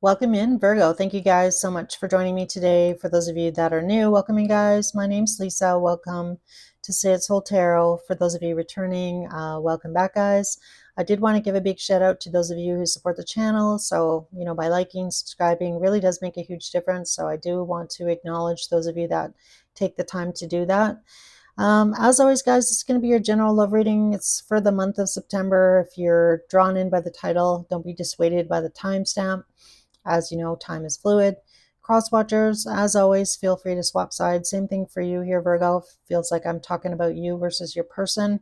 Welcome in, Virgo. Thank you guys so much for joining me today. For those of you that are new, welcome in, guys. My name's Lisa. Welcome to Say It's Whole Tarot. For those of you returning, welcome back, guys. I did want to give a big shout out to those of you who support the channel. So, by liking, subscribing really does make a huge difference. So I do want to acknowledge those of you that take the time to do that. As always, guys, it's going to be your general love reading. It's for the month of September. If you're drawn in by the title, don't be dissuaded by the timestamp. As you know, time is fluid. Cross watchers, as always, feel free to swap sides. Same thing for you here, Virgo. Feels like I'm talking about you versus your person.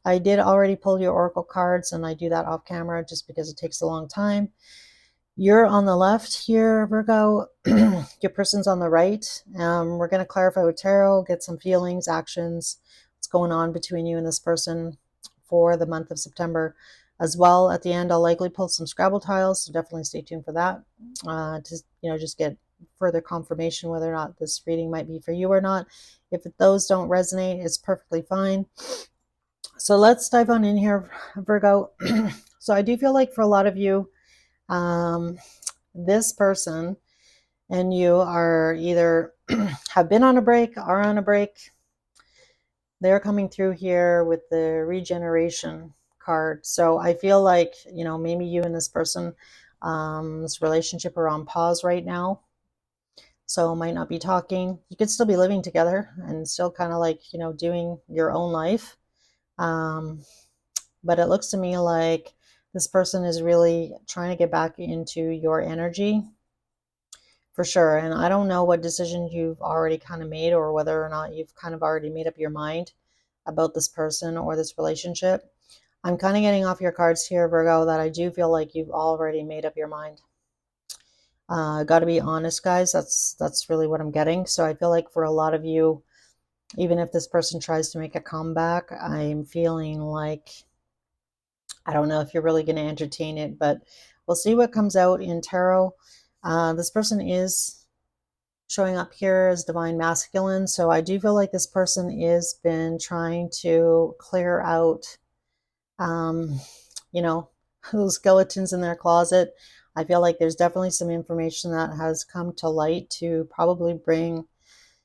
I did already pull your oracle cards, and I do that off camera just because it takes a long time. You're on the left here, Virgo. Your person's on the right. We're going to clarify with tarot, get some feelings, actions, what's going on between you and this person for the month of September. As well, at the end, I'll likely pull some Scrabble tiles, so definitely stay tuned for that. Just get further confirmation whether or not this reading might be for you or not. If those don't resonate, it's perfectly fine. So let's dive on in here, Virgo. So I do feel like for a lot of you, this person and you are either have been on a break, are on a break. They're coming through here with the regeneration card. So I feel like, maybe you and this person, this relationship are on pause right now. So might not be talking. You could still be living together and still kind of like, doing your own life. But it looks to me like this person is really trying to get back into your energy for sure. And I don't know what decision you've already kind of made or whether or not you've kind of already made up your mind about this person or this relationship. I'm kind of getting off your cards here, Virgo, that I do feel like you've already made up your mind. Got to be honest, guys. That's really what I'm getting. So I feel like for a lot of you, even if this person tries to make a comeback, I'm feeling like I don't know if you're really going to entertain it, but we'll see what comes out in tarot. This person is showing up here as divine masculine. So I do feel like this person is been trying to clear out, um, you know, those skeletons in their closet. I feel like there's definitely some information that has come to light to probably bring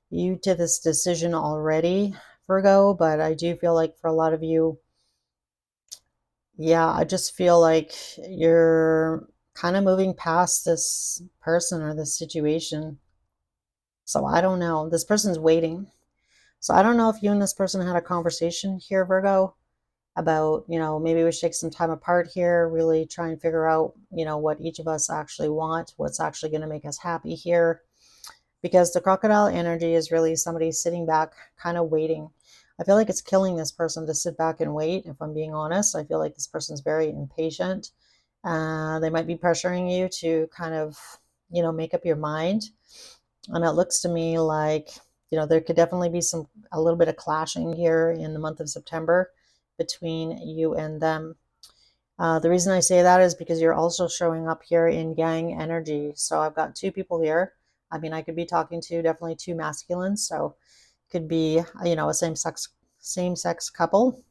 you to this decision already, Virgo. But I do feel like for a lot of you, yeah, I just feel like you're kind of moving past this person or this situation. So I don't know. This person's waiting. So I don't know if you and this person had a conversation here, Virgo, about, maybe we should take some time apart here, really try and figure out, what each of us actually want, what's actually going to make us happy here. Because the crocodile energy is really somebody sitting back, kind of waiting. I feel like it's killing this person to sit back and wait. If I'm being honest, I feel like this person's very impatient. They might be pressuring you to kind of, make up your mind. And it looks to me like, there could definitely be a little bit of clashing here in the month of September between you and them. The reason I say that is because you're also showing up here in yang energy. So I've got two people here. I mean, I could be talking to definitely two masculines. So it could be, a same sex couple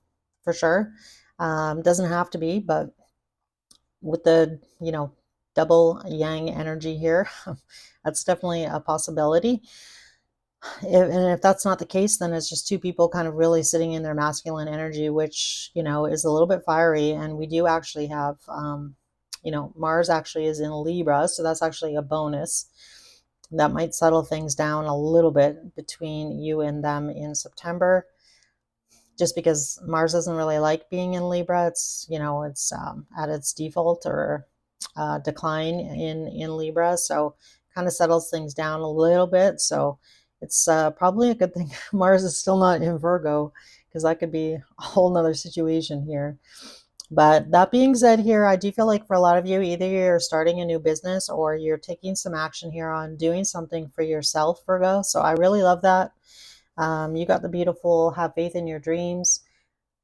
for sure. Doesn't have to be, but with the, double yang energy here, that's definitely a possibility. If that's not the case, then it's just two people kind of really sitting in their masculine energy, which, is a little bit fiery. And we do actually have, Mars actually is in Libra. So that's actually a bonus that might settle things down a little bit between you and them in September. Just because Mars doesn't really like being in Libra. It's, it's at its default or decline in Libra. So kind of settles things down a little bit. So it's probably a good thing Mars is still not in Virgo, because that could be a whole nother situation here. But that being said here, I do feel like for a lot of you, either you're starting a new business or you're taking some action here on doing something for yourself, Virgo. So I really love that. You got the beautiful have faith in your dreams,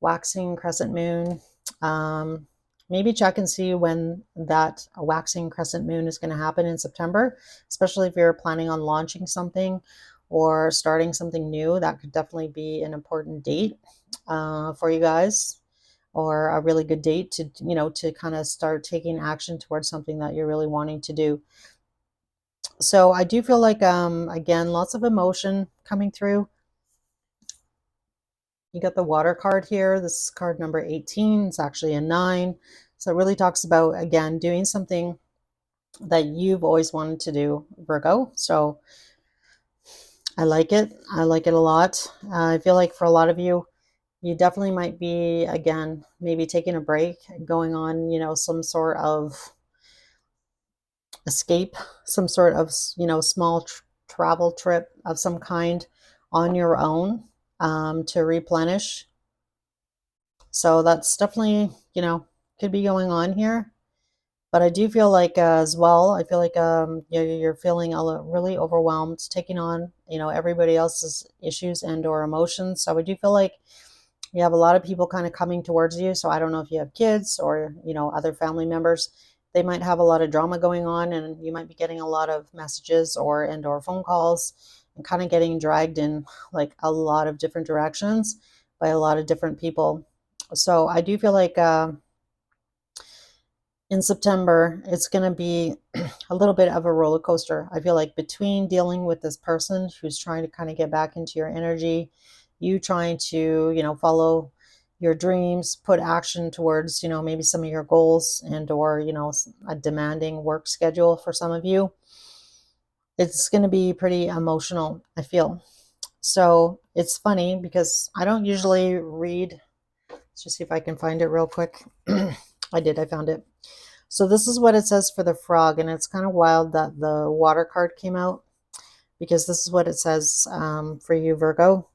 waxing crescent moon. Maybe check and see when that waxing crescent moon is going to happen in September, especially if you're planning on launching something or starting something new. That could definitely be an important date for you guys. or a really good date to, to kind of start taking action towards something that you're really wanting to do. So I do feel like, again, lots of emotion coming through. You got the water card here. This is card number 18. It's actually a 9. So it really talks about, again, doing something that you've always wanted to do, Virgo. So I like it. I like it a lot. I feel like for a lot of you, you definitely might be, again, maybe taking a break, going on, some sort of escape, some sort of, small travel trip of some kind on your own, to replenish. So that's definitely, could be going on here. But I do feel like, as well, I feel like, you're feeling really overwhelmed, taking on, everybody else's issues and or emotions. So I do feel like you have a lot of people kind of coming towards you. So I don't know if you have kids or, other family members. They might have a lot of drama going on, and you might be getting a lot of messages or phone calls, and kind of getting dragged in like a lot of different directions by a lot of different people. So I do feel like, in September, it's going to be a little bit of a roller coaster. I feel like between dealing with this person who's trying to kind of get back into your energy, you trying to, follow your dreams, put action towards, maybe some of your goals and or, a demanding work schedule for some of you. It's going to be pretty emotional, I feel. So it's funny because I don't usually read. Let's just see if I can find it real quick. I found it. So this is what it says for the frog, and it's kind of wild that the water card came out, because this is what it says, for you, Virgo.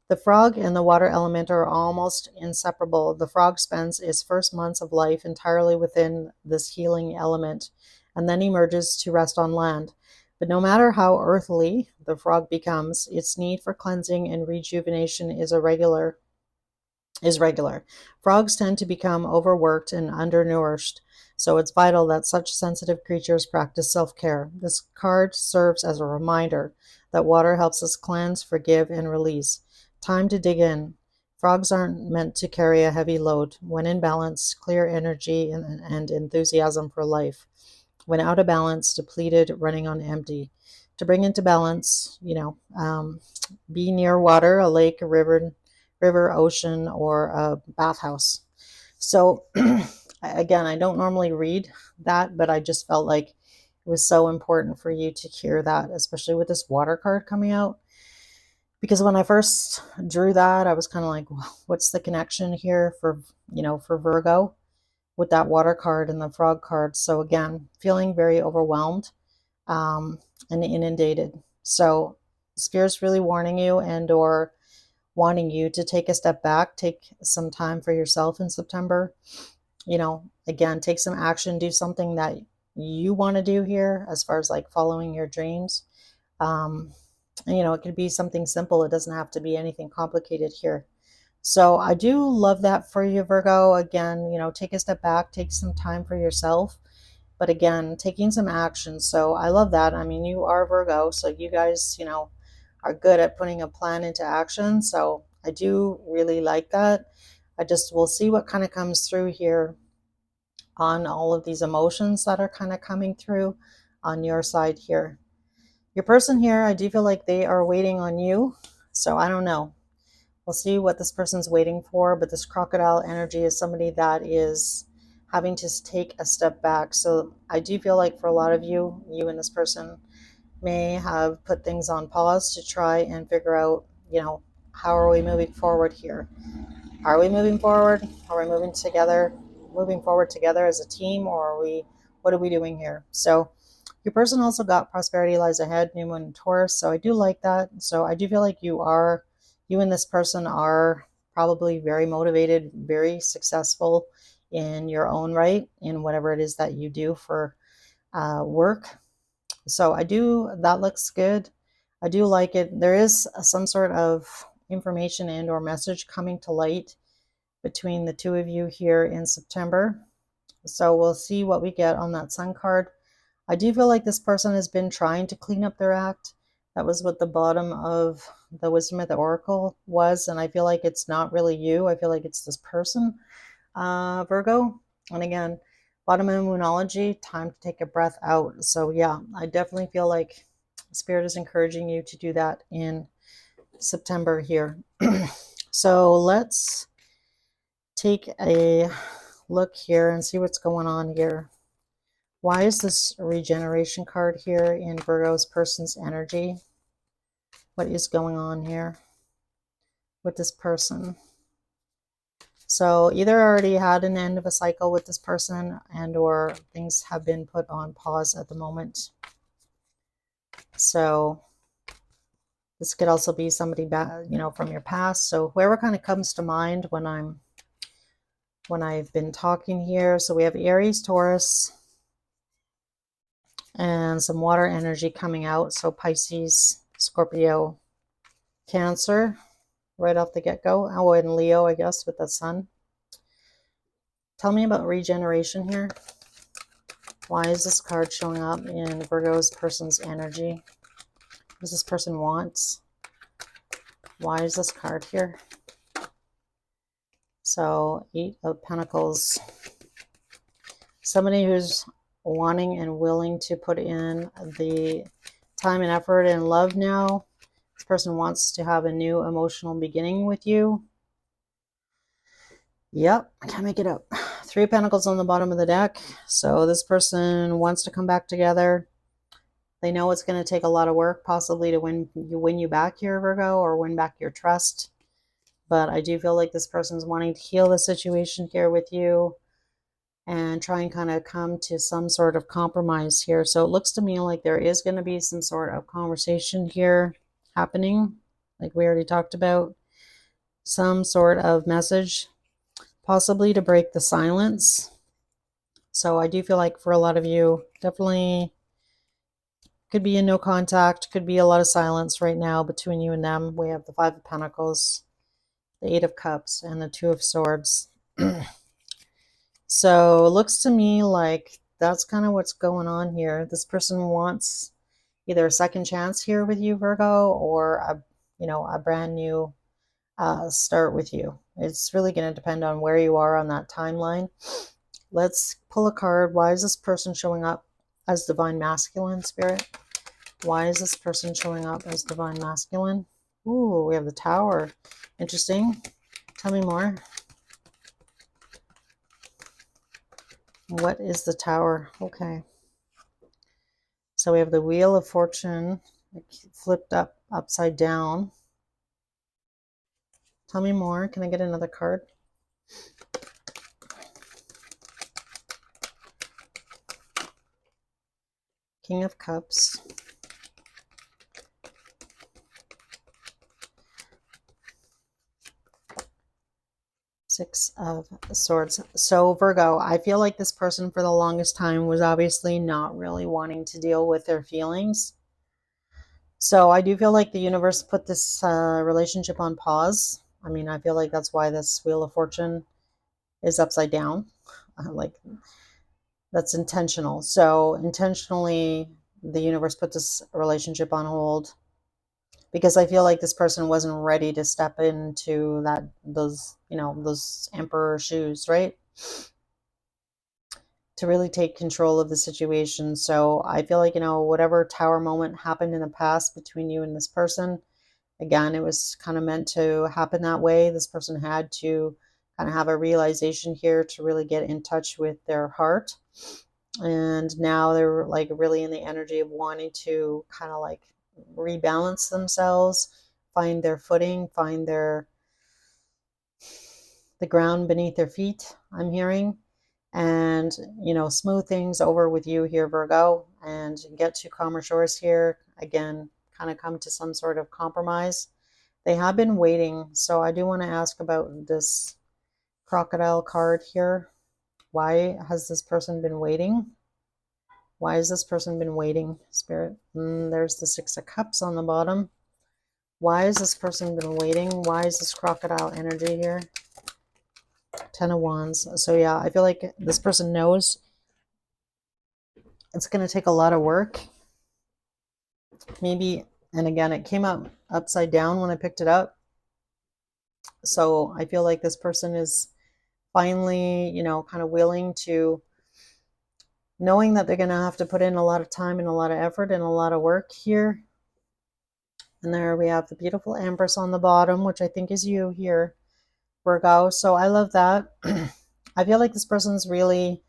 The frog and the water element are almost inseparable. The frog spends its first months of life entirely within this healing element, and then emerges to rest on land. But no matter how earthly the frog becomes, its need for cleansing and rejuvenation is regular. Frogs tend to become overworked and undernourished, so it's vital that such sensitive creatures practice self-care. This card serves as a reminder that water helps us cleanse, forgive, and release. Time to dig in. Frogs aren't meant to carry a heavy load. When in balance, clear energy and enthusiasm for life. When out of balance, depleted, running on empty. To bring into balance, be near water, a lake, a river, ocean, or a bathhouse. So again, I don't normally read that, but I just felt like it was so important for you to hear that, especially with this water card coming out. Because when I first drew that, I was kind of like, well, what's the connection here for Virgo with that water card and the frog card? So again, feeling very overwhelmed, and inundated. So Spirit's really warning you and or wanting you to take a step back, take some time for yourself in September. Again, take some action, do something that you want to do here as far as like following your dreams. And, it could be something simple. It doesn't have to be anything complicated here. So I do love that for you, Virgo. Again, take a step back, take some time for yourself. But again, taking some action. So I love that. I mean, you are Virgo, so you guys, are good at putting a plan into action. So I do really like that. I just will see what kind of comes through here on all of these emotions that are kind of coming through on your side here. Your person here, I do feel like they are waiting on you. So I don't know. We'll see what this person's waiting for. But this crocodile energy is somebody that is having to take a step back. So I do feel like for a lot of you, you and this person may have put things on pause to try and figure out, how are we moving forward here? Are we moving forward? Are we moving forward together as a team, or what are we doing here? So your person also got prosperity lies ahead, new moon in Taurus. So I do like that. So I do feel like you and this person are probably very motivated, very successful in your own right, in whatever it is that you do for work. So that looks good. I do like it. There is some sort of information and or message coming to light between the two of you here in September. So we'll see what we get on that sun card. I do feel like this person has been trying to clean up their act, That was what the bottom of the Wisdom of the Oracle was, and I feel like it's not really you. I feel like it's this person, Virgo. And again, bottom of Moonology, time to take a breath out. So yeah, I definitely feel like Spirit is encouraging you to do that in September here. So let's take a look here and see what's going on here. Why is this regeneration card here in Virgo's person's energy? What is going on here with this person? So either already had an end of a cycle with this person, and or things have been put on pause at the moment. So this could also be somebody back, from your past. So whoever kind of comes to mind when I've been talking here. So we have Aries, Taurus, and some water energy coming out. So Pisces, Scorpio, Cancer, right off the get-go. Oh, and Leo, I guess, with the sun. Tell me about regeneration here. Why is this card showing up in Virgo's person's energy? What does this person want? Why is this card here? So, 8 of Pentacles. Somebody who's wanting and willing to put in the time and effort and love now. This person wants to have a new emotional beginning with you. Yep, I can't make it up. 3 of Pentacles on the bottom of the deck. So this person wants to come back together. They know it's going to take a lot of work possibly to win you back here, Virgo, or win back your trust. But I do feel like this person's wanting to heal the situation here with you and try and kind of come to some sort of compromise here. So it looks to me like there is going to be some sort of conversation here happening, like we already talked about. Some sort of message, possibly to break the silence. So I do feel like for a lot of you, definitely could be a no contact, could be a lot of silence right now between you and them. We have the 5 of Pentacles, the 8 of Cups, and the 2 of Swords. So it looks to me like that's kind of what's going on here. This person wants either a second chance here with you, Virgo, or a brand new start with you. It's really going to depend on where you are on that timeline. Let's pull a card. Why is this person showing up as divine masculine, Spirit? Why is this person showing up as divine masculine? Ooh, we have the Tower. Interesting. Tell me more. What is the Tower? Okay. So we have the Wheel of Fortune flipped upside down. Tell me more. Can I get another card? King of Cups. Six of Swords. So Virgo, I feel like this person for the longest time was obviously not really wanting to deal with their feelings. So I do feel like the universe put this relationship on pause. I mean, I feel like that's why this Wheel of Fortune is upside down. Like, that's intentional. So intentionally, the universe put this relationship on hold because I feel like this person wasn't ready to step into those emperor shoes, right? To really take control of the situation. So I feel like, whatever Tower moment happened in the past between you and this person, again, it was kind of meant to happen that way. This person had to kind of have a realization here to really get in touch with their heart. And now they're like really in the energy of wanting to kind of like rebalance themselves, find their footing, find the ground beneath their feet, I'm hearing, and smooth things over with you here, Virgo, and get to calmer shores here. Again, kind of come to some sort of compromise. They have been waiting, so I do want to ask about this crocodile card here. Why has this person been waiting? Why has this person been waiting, Spirit? There's the 6 of Cups on the bottom. Why has this person been waiting? Why is this crocodile energy here? 10 of Wands. So yeah, I feel like this person knows it's going to take a lot of work. Maybe And again, it came up upside down when I picked it up. So I feel like this person is finally, kind of willing to, knowing that they're going to have to put in a lot of time and a lot of effort and a lot of work here. And there we have the beautiful Empress on the bottom, which I think is you here, Virgo. So I love that. I feel like this person's really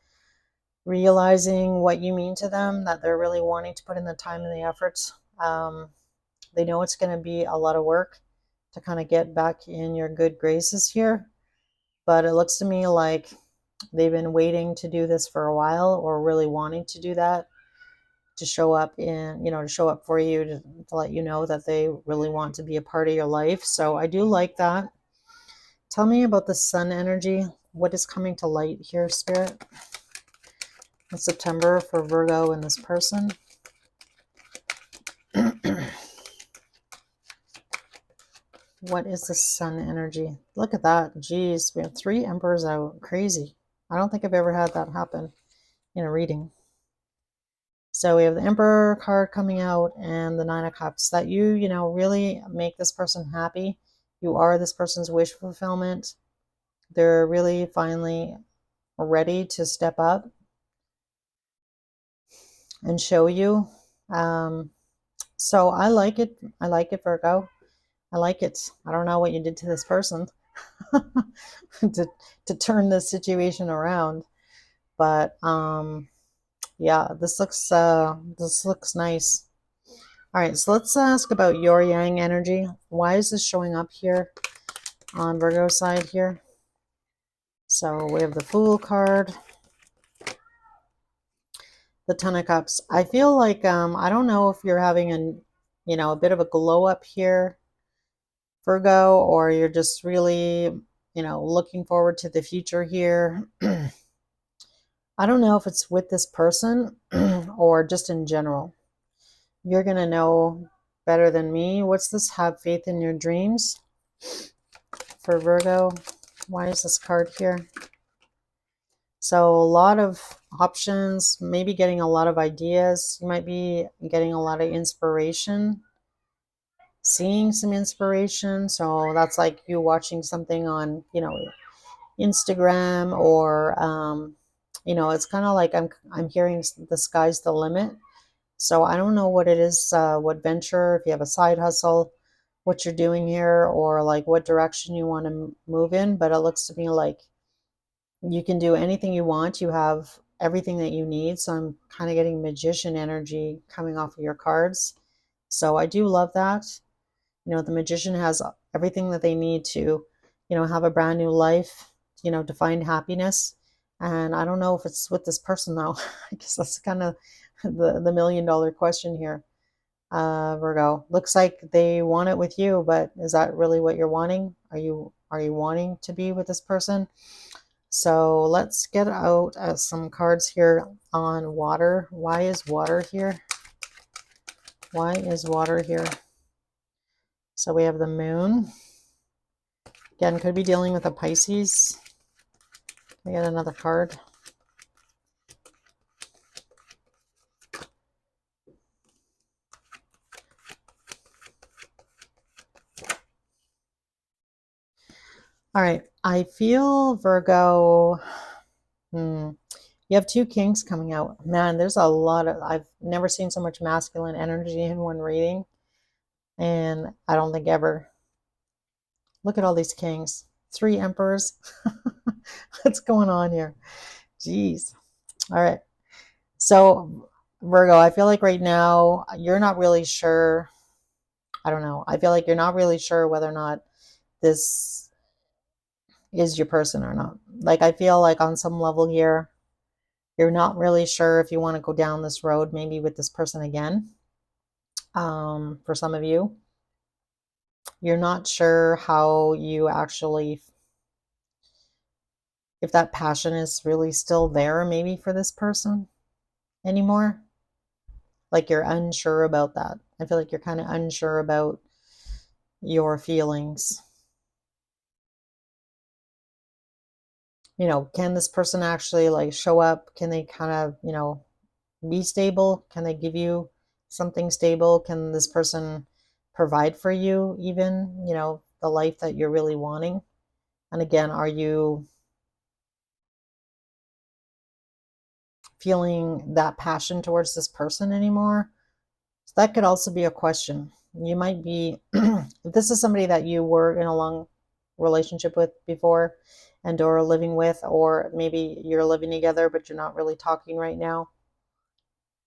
realizing what you mean to them, that they're really wanting to put in the time and the efforts. They know it's going to be a lot of work to kind of get back in your good graces here. But it looks to me like they've been waiting to do this for a while, or really wanting to do that, to show up to show up for you, to let you know that they really want to be a part of your life. So I do like that. Tell me about the sun energy. What is coming to light here, Spirit? In September for Virgo and this person. What is the sun energy? Look at that. Jeez, we have 3 emperors out. Crazy. I don't think I've ever had that happen in a reading. So we have the Emperor card coming out and the 9 of Cups. That you really make this person happy. You are this person's wish fulfillment. They're really finally ready to step up and show you. So I like it. I like it, Virgo. I like it. I don't know what you did to this person to turn this situation around, but yeah, this looks nice. All right, so let's ask about your yang energy. Why is this showing up here on Virgo's side here? So we have the Fool card, the Ten of Cups. I feel like I don't know if you're having a bit of a glow up here, Virgo, or you're just really, looking forward to the future here. I don't know if it's with this person or just in general. You're going to know better than me. What's this? Have faith in your dreams for Virgo. Why is this card here? So a lot of options, maybe getting a lot of ideas. You might be getting a lot of inspiration, seeing some inspiration. So that's like you watching something on, Instagram, or it's kind of like I'm hearing the sky's the limit. So I don't know what it is, what venture, if you have a side hustle, what you're doing here, or like what direction you want to move in. But it looks to me like you can do anything you want. You have everything that you need. So I'm kind of getting magician energy coming off of your cards. So I do love that. The magician has everything that they need to, have a brand new life, to find happiness. And I don't know if it's with this person though. I guess that's kind of the $1,000,000 question here. Virgo, looks like they want it with you, but is that really what you're wanting? Are you wanting to be with this person? So let's get out some cards here on water. Why is water here? Why is water here? So we have the moon. Again, could be dealing with a Pisces. Can I get another card? All right, I feel Virgo. You have 2 kings coming out. Man, there's a lot of, I've never seen so much masculine energy in one reading. And I don't think ever. Look at all these kings. 3 emperors. What's going on here? Jeez. All right. So Virgo, I feel like right now you're not really sure. I don't know. I feel like you're not really sure whether or not this is your person or not. Like, I feel like on some level here, you're not really sure if you want to go down this road, maybe with this person again. For some of you, you're not sure how you actually, if that passion is really still there, maybe for this person anymore. Like, you're unsure about that. I feel like you're kind of unsure about your feelings. Can this person actually like show up? Can they kind of, be stable? Can they give you something stable? Can this person provide for you, even, the life that you're really wanting? And again, are you feeling that passion towards this person anymore? So that could also be a question. You might be, if this is somebody that you were in a long relationship with before and or living with, or maybe you're living together but you're not really talking right now.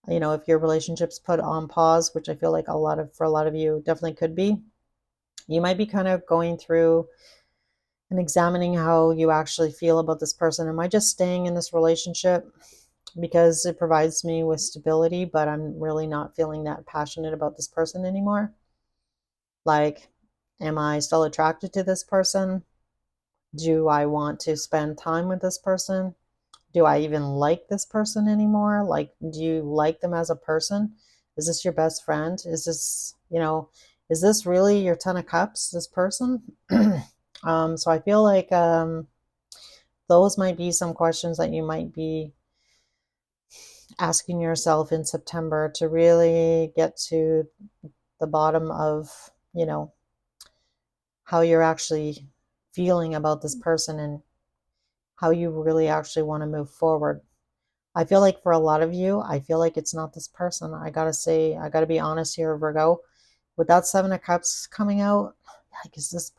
If your relationship's put on pause, which I feel like for a lot of you definitely could be, you might be kind of going through and examining how you actually feel about this person. Am I just staying in this relationship because it provides me with stability, but I'm really not feeling that passionate about this person anymore? Like, am I still attracted to this person? Do I want to spend time with this person? Do I even like this person anymore? Like, do you like them as a person? Is this your best friend? Is this really your 10 of cups, this person? So I feel like those might be some questions that you might be asking yourself in September to really get to the bottom of, how you're actually feeling about this person and how you really actually want to move forward. I feel like for a lot of you, I feel like it's not this person. I gotta say, I gotta be honest here, Virgo. With that Seven of Cups coming out, like, is this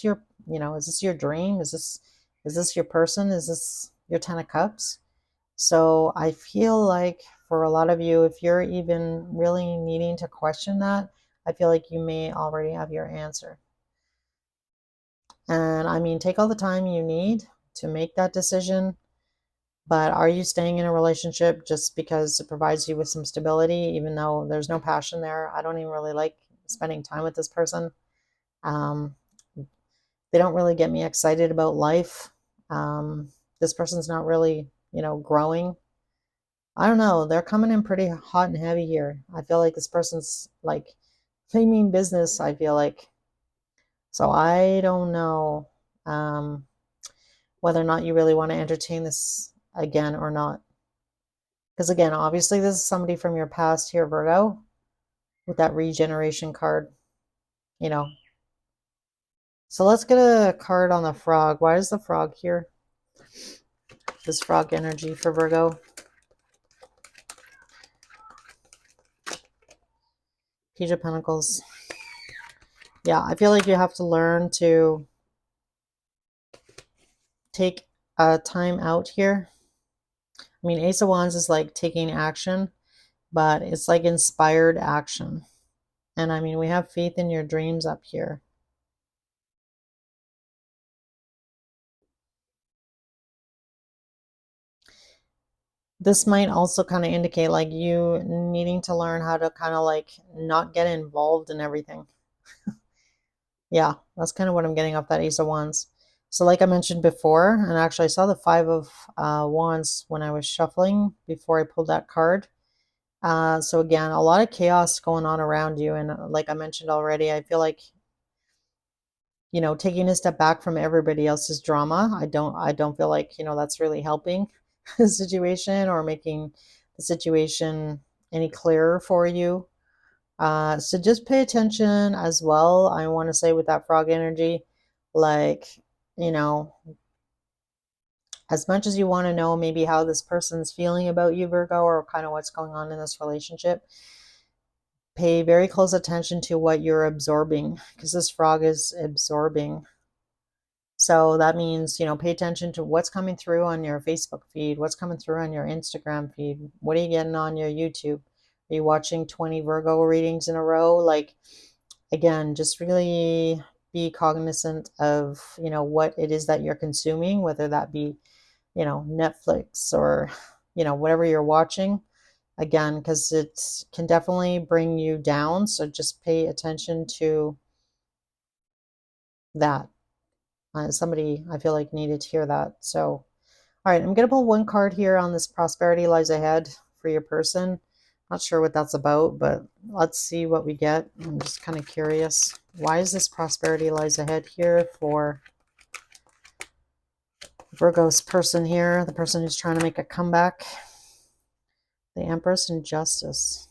your, is this your dream? Is this your person? Is this your Ten of Cups? So I feel like for a lot of you, if you're even really needing to question that, I feel like you may already have your answer. And I mean, take all the time you need to make that decision. But are you staying in a relationship just because it provides you with some stability, even though there's no passion there? I don't even really like spending time with this person. Um, they don't really get me excited about life. Um, this person's not really, growing. I don't know. They're coming in pretty hot and heavy here. I feel like this person's like, they mean business, I feel like. So I don't know whether or not you really want to entertain this again or not. Because again, obviously, this is somebody from your past here, Virgo, with that regeneration card, you know. So let's get a card on the frog. Why is the frog here? This frog energy for Virgo. Page of Pentacles. Yeah, I feel like you have to learn to take a time out here. I mean, Ace of Wands is like taking action, but it's like inspired action. And I mean, we have faith in your dreams up here. This might also kind of indicate like you needing to learn how to kind of like not get involved in everything. Yeah, that's kind of what I'm getting off that Ace of Wands. So like I mentioned before, and actually I saw the Five of Wands when I was shuffling before I pulled that card. So again, a lot of chaos going on around you. And like I mentioned already, I feel like, taking a step back from everybody else's drama. I don't feel like, that's really helping the situation or making the situation any clearer for you. So just pay attention as well. I want to say with that frog energy, like, you know, as much as you want to know maybe how this person's feeling about you, Virgo, or kind of what's going on in this relationship, pay very close attention to what you're absorbing, because this frog is absorbing. So that means, pay attention to what's coming through on your Facebook feed, what's coming through on your Instagram feed, what are you getting on your YouTube? Are you watching 20 Virgo readings in a row? Like, again, just really be cognizant of, what it is that you're consuming, whether that be, Netflix or, whatever you're watching. Again, because it can definitely bring you down. So just pay attention to that. Somebody I feel like needed to hear that. So, all right, I'm going to pull one card here on this prosperity lies ahead for your person. Not sure what that's about, but let's see what we get. I'm just kind of curious. Why is this prosperity lies ahead here for Virgo's person here, the person who's trying to make a comeback? The Empress and Justice.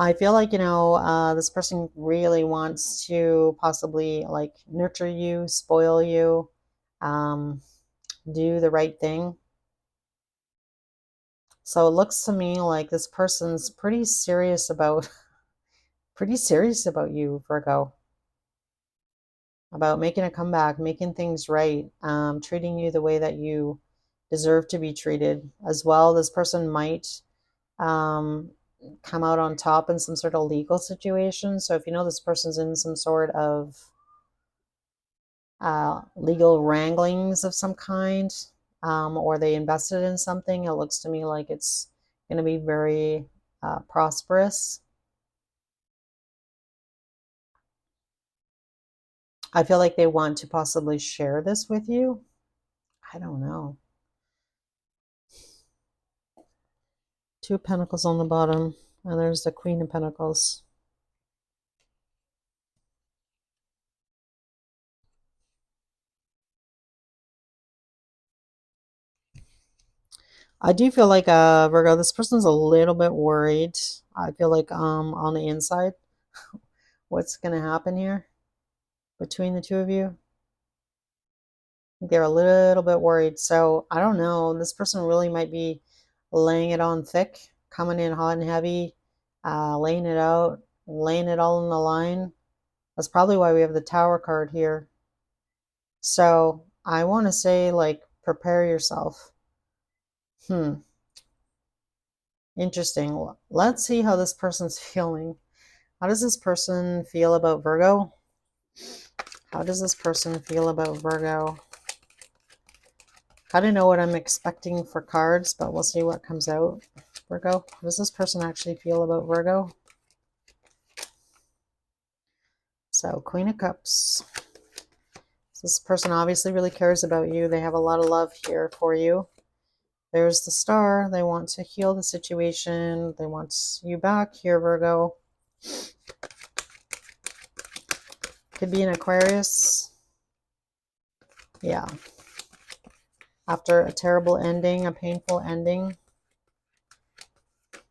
I feel like, this person really wants to possibly like nurture you, spoil you, um, do the right thing. So it looks to me like this person's pretty serious about you, Virgo, about making a comeback, making things right, treating you the way that you deserve to be treated as well. This person might um, come out on top in some sort of legal situation. So if you know this person's in some sort of legal wranglings of some kind, or they invested in something, it looks to me like it's going to be very prosperous. I feel like they want to possibly share this with you. I don't know. Two of Pentacles on the bottom, and there's the Queen of Pentacles. I do feel like Virgo, this person's a little bit worried. I feel like on the inside, what's gonna happen here between the two of you? They're a little bit worried. So I don't know. This person really might be laying it on thick, coming in hot and heavy, laying it out, laying it all in the line. That's probably why we have the Tower card here. So I want to say, like, prepare yourself. Hmm. Interesting. Let's see how this person's feeling. How does this person feel about Virgo? How does this person feel about Virgo? I don't know what I'm expecting for cards, but we'll see what comes out. Virgo, how does this person actually feel about Virgo? So, Queen of Cups. This person obviously really cares about you. They have a lot of love here for you. There's the Star. They want to heal the situation. They want you back here, Virgo. Could be an Aquarius. Yeah. After a terrible ending, a painful ending.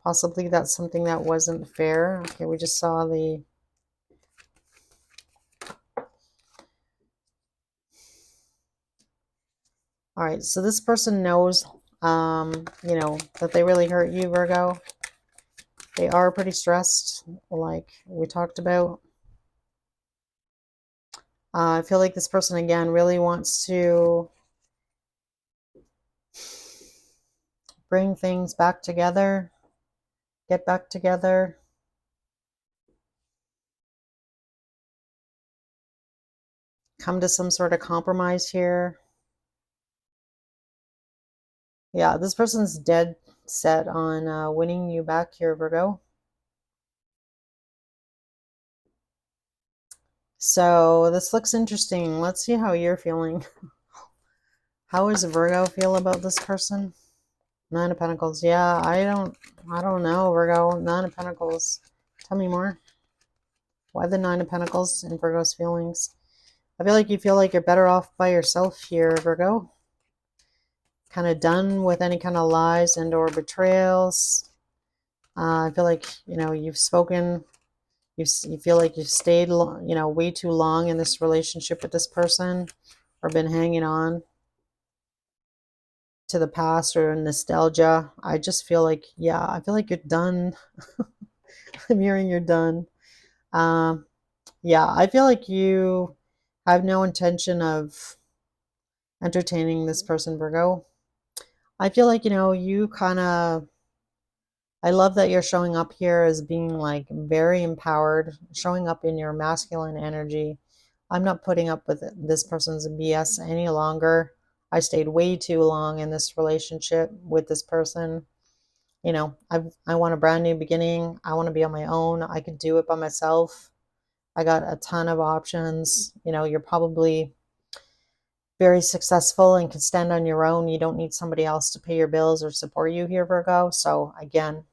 Possibly that's something that wasn't fair. Okay, we just saw the... All right, so this person knows, that they really hurt you, Virgo. They are pretty stressed, like we talked about. I feel like this person, again, really wants to bring things back together, get back together. Come to some sort of compromise here. Yeah, this person's dead set on winning you back here, Virgo. So this looks interesting. Let's see how you're feeling. How does Virgo feel about this person? Nine of Pentacles. Yeah, I don't know, Virgo. Nine of Pentacles. Tell me more. Why the Nine of Pentacles in Virgo's feelings? I feel like you feel like you're better off by yourself here, Virgo. Kind of done with any kind of lies and or betrayals. I feel like, you've spoken, you feel like you've stayed, way too long in this relationship with this person, or been hanging on to the past or nostalgia. I just feel like, yeah, I feel like you're done. I'm hearing you're done. Um, yeah, I feel like you have no intention of entertaining this person, Virgo. I feel like, you kind of, I love that you're showing up here as being like very empowered, showing up in your masculine energy. I'm not putting up with this person's BS any longer. I stayed way too long in this relationship with this person. I want a brand new beginning. I want to be on my own. I could do it by myself. I got a ton of options. You're probably very successful and can stand on your own. You don't need somebody else to pay your bills or support you here, Virgo. So again,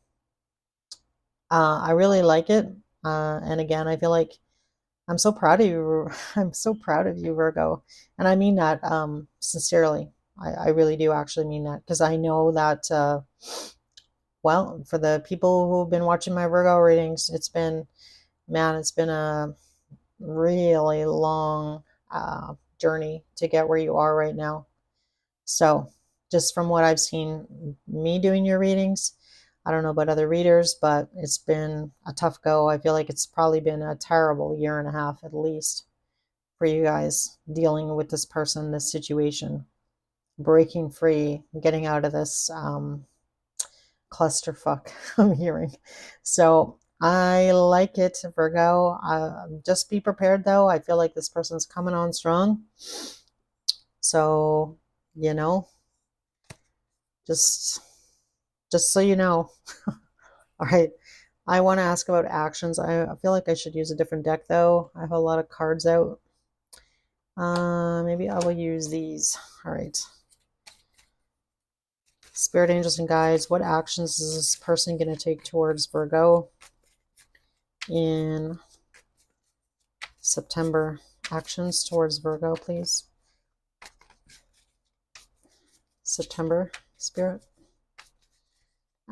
I really like it. And again, I feel like I'm so proud of you. I'm so proud of you, Virgo. And I mean that sincerely. I really do actually mean that because I know that Well, for the people who've been watching my Virgo readings, man, it's been a really long journey to get where you are right now. So, just from what I've seen, me doing your readings, I don't know about other readers, but it's been a tough go. I feel like it's probably been a terrible year and a half at least for you guys dealing with this person, this situation, breaking free, getting out of this clusterfuck I'm hearing. So I like it, Virgo. Just be prepared though. I feel like this person's coming on strong. So, you know, just just so you know. All right. I want to ask about actions. I feel like I should use a different deck though. I have a lot of cards out. Maybe I will use these. All right. Spirit angels and guides, what actions is this person going to take towards Virgo in September? Actions towards Virgo, please. September, Spirit.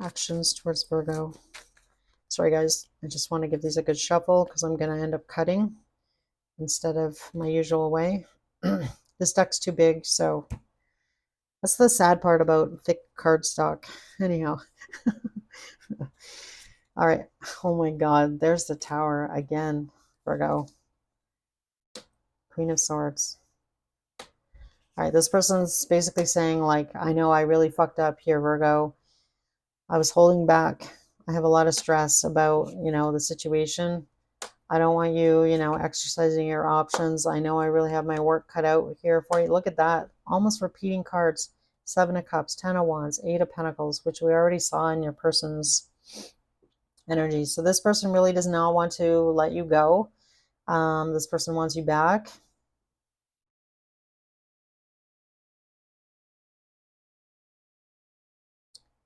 Actions towards Virgo. Sorry, guys. I just want to give these a good shuffle because I'm going to end up cutting instead of my usual way. This deck's too big, so that's the sad part about thick cardstock. Anyhow. All right. Oh my God. There's the Tower again, Virgo. Queen of Swords. All right. This person's basically saying, like, I know I really fucked up here, Virgo. I was holding back. I have a lot of stress about, the situation. I don't want you, exercising your options. I know I really have my work cut out here for you. Look at that. Almost repeating cards. 7 of Cups, 10 of Wands, 8 of Pentacles, which we already saw in your person's energy. So this person really does not want to let you go. This person wants you back.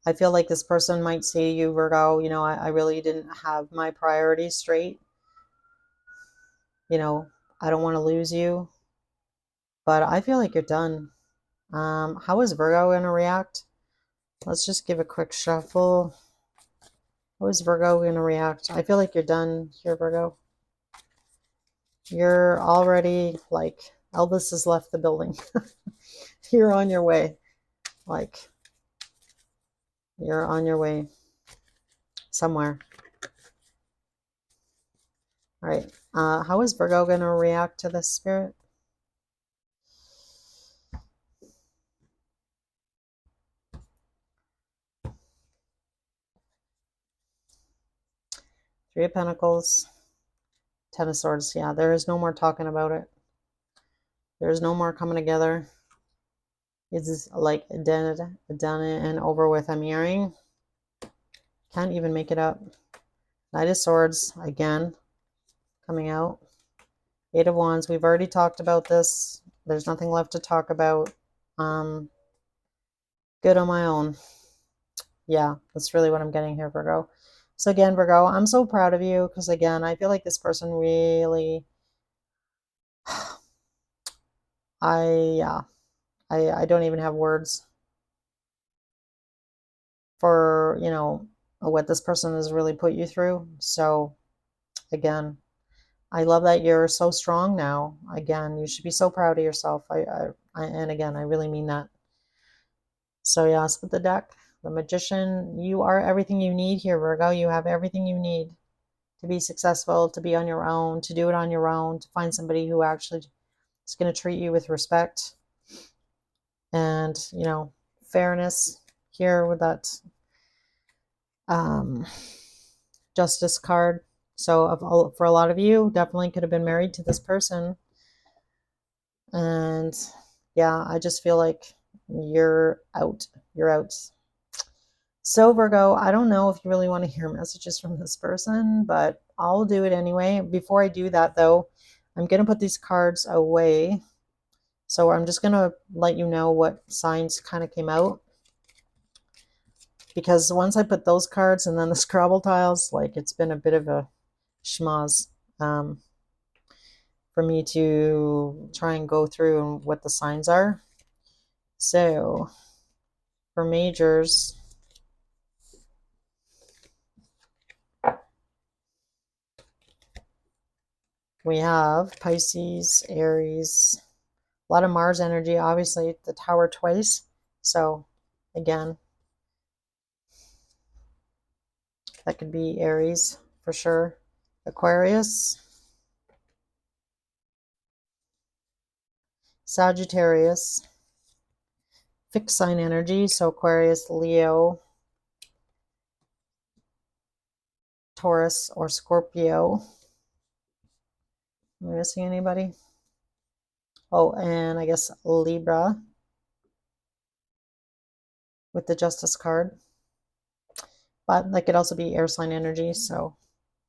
I feel like this person might say to you, Virgo, I really didn't have my priorities straight. I don't want to lose you, but I feel like you're done. How is Virgo going to react? Let's just give a quick shuffle. How is Virgo going to react? I feel like you're done here, Virgo. You're already, like, Elvis has left the building. You're on your way. Like, you're on your way somewhere. All right. How is Virgo going to react to this, Spirit? Three of Pentacles, 10 of Swords. Yeah, there is no more talking about it. There's no more coming together. It's like done and over with. I'm hearing. Can't even make it up. Knight of Swords, again, coming out. 8 of Wands. We've already talked about this. There's nothing left to talk about. Good on my own. Yeah, that's really what I'm getting here, Virgo. So again, Virgo, I'm so proud of you because, again, I feel like this person really, I don't even have words for, what this person has really put you through. So again, I love that you're so strong now. Again, you should be so proud of yourself. And again, I really mean that. So yeah, split the deck. The Magician, you are everything you need here, Virgo. You have everything you need to be successful, to be on your own, to do it on your own, to find somebody who actually is going to treat you with respect and, fairness here with that Justice card. So for a lot of you, definitely could have been married to this person. And yeah, I just feel like you're out. You're out. So Virgo, I don't know if you really want to hear messages from this person, but I'll do it anyway. Before I do that though, I'm going to put these cards away. So I'm just going to let you know what signs kind of came out. Because once I put those cards and then the Scrabble tiles, like, it's been a bit of a schmoz for me to try and go through and what the signs are. So for majors, we have Pisces, Aries, a lot of Mars energy, obviously the Tower twice. So again, that could be Aries for sure. Aquarius, Sagittarius, fixed sign energy. So Aquarius, Leo, Taurus, or Scorpio. Am I missing anybody? Oh, and I guess Libra with the Justice card. But that could also be air sign energy. So,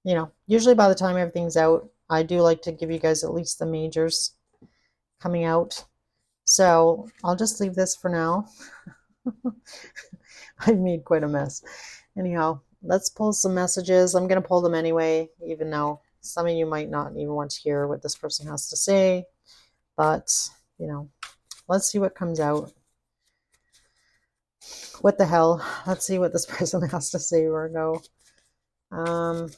you know, usually by the time everything's out, I do like to give you guys at least the majors coming out. So I'll just leave this for now. I made quite a mess. Anyhow, let's pull some messages. I'm going to pull them anyway, even though some of you might not even want to hear what this person has to say. But, you know, let's see what comes out. What the hell? Let's see what this person has to say, Virgo. All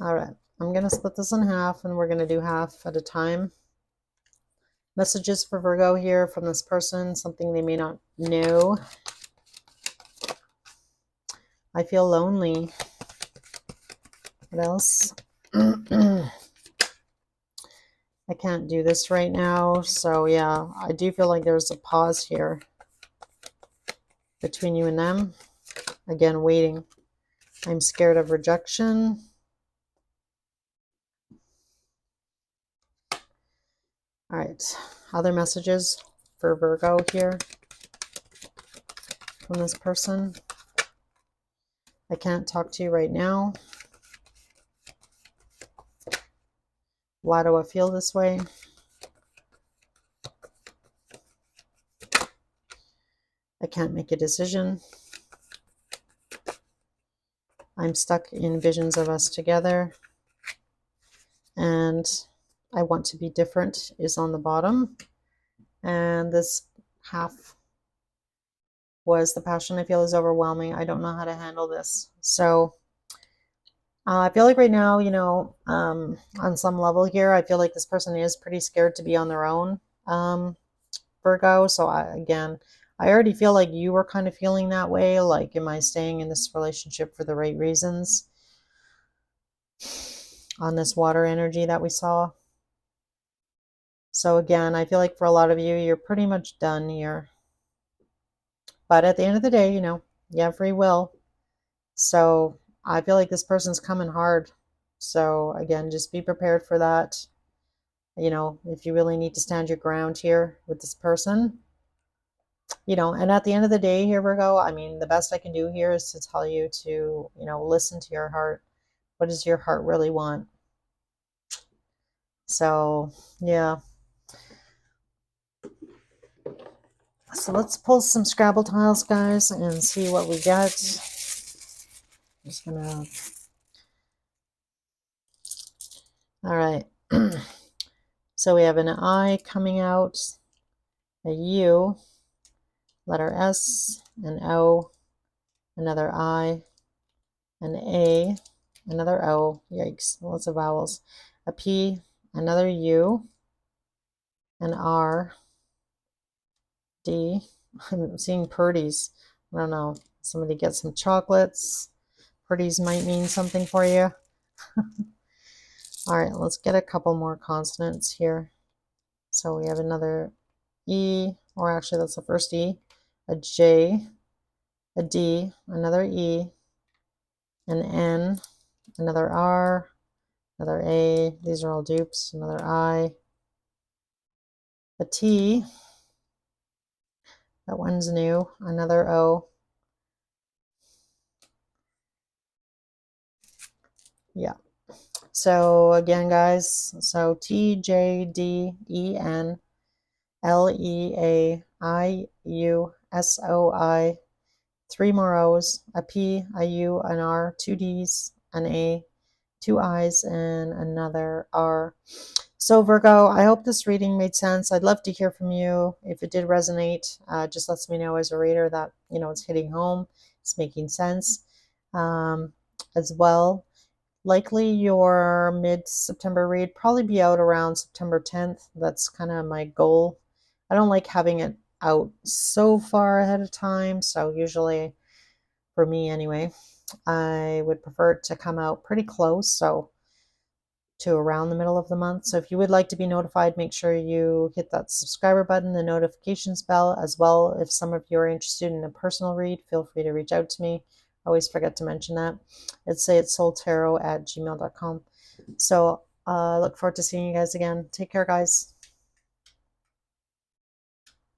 right. I'm going to split this in half, and we're going to do half at a time. Messages for Virgo here from this person, something they may not know. I feel lonely. What else? I can't do this right now. So yeah, I do feel like there's a pause here between you and them. Again, waiting. I'm scared of rejection. All right. Other messages for Virgo here from this person. I can't talk to you right now. Why do I feel this way? I can't make a decision. I'm stuck in visions of us together. And I want to be different is on the bottom. And this half was the passion I feel is overwhelming. I don't know how to handle this. So I feel like right now, you know, on some level here, I feel like this person is pretty scared to be on their own, Virgo. So again, I already feel like you were kind of feeling that way. Like, am I staying in this relationship for the right reasons? On this water energy that we saw. So again, I feel like for a lot of you, you're pretty much done here. But at the end of the day, you know, you have free will. So I feel like this person's coming hard. So again, just be prepared for that. You know, if you really need to stand your ground here with this person, you know, and at the end of the day here, Virgo, I mean, the best I can do here is to tell you to, you know, listen to your heart. What does your heart really want? So, yeah. So let's pull some Scrabble tiles, guys, and see what we get. I'm just gonna. All right. So we have an I coming out, a U, letter S, an O, another I, an A, another O. Yikes, lots of vowels. A P, another U, an R, D. I'm seeing Purdy's. I don't know. Somebody get some chocolates. Purdy's might mean something for you. All right, let's get a couple more consonants here. So we have another E, or actually that's the first E, a J, a D, another E, an N, another R, another A. These are all dupes. Another I, a T. That one's new. Another O. Yeah. So again, guys, so T, J, D, E, N, L, E, A, I, U, S, O, I, three more O's, a P, a U, an R, two D's, an A, two I's, and another R. So Virgo, I hope this reading made sense. I'd love to hear from you. If it did resonate, just lets me know as a reader that, you know, it's hitting home, it's making sense. as well. Likely your mid-September read, probably be out around September 10th. That's kind of my goal. I don't like having it out so far ahead of time, so usually, for me anyway, I would prefer it to come out pretty close, so to around the middle of the month. So if you would like to be notified, make sure you hit that subscriber button, the notifications bell as well. If some of you are interested in a personal read, feel free to reach out to me. I always forget to mention that. It's soultarot@gmail.com. So I look forward to seeing you guys again. Take care, guys.